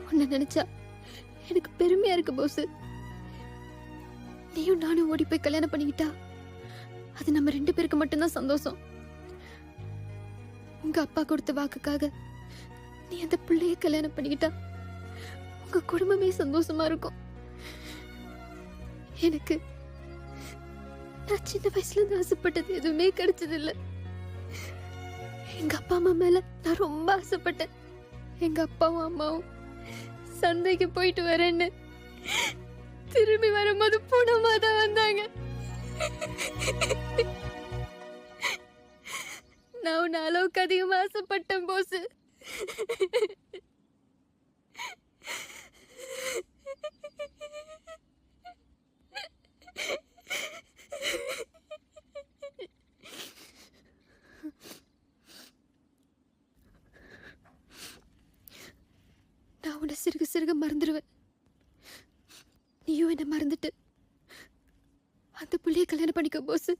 உன்னை நினைச்சா எனக்கு பெருமையா இருக்கு போஸ். நீயும் நானும் ஓடி போய் கல்யாணம் பண்ணிக்கிட்டா அது நம்ம 2 பேருக்கு மட்டும்தான் சந்தோஷம். உங்க அப்பா கொடுத்த வாக்குக்காக நீ அந்த பிள்ளைய கல்யாணம் பண்ணிக்கிட்டா உங்க குடும்பமே சந்தோஷமா இருக்கும். எனக்கு நான் சின்ன வயசுல இருந்து ஆசைப்பட்டது எதுவுமே கிடைச்சது இல்ல. எங்க அப்பா அம்மா மேல நான் ரொம்ப ஆசைப்பட்டேன். எங்க அப்பாவும் அம்மாவும் சந்தைக்கு போயிட்டு வரேன்னு திரும்பி வரும்போது பூனமா தான் வந்தாங்க. நான் உன்னை அளவுக்கு அதிகமா ஆசைப்பட்டேன் போஸ். நான் உன்னை சிறுக சிறுக மறந்துடுவேன். நீயும் என்ன மறந்துட்டு அந்த புள்ளைய கல்யாணம் பண்ணிக்க போஸ்.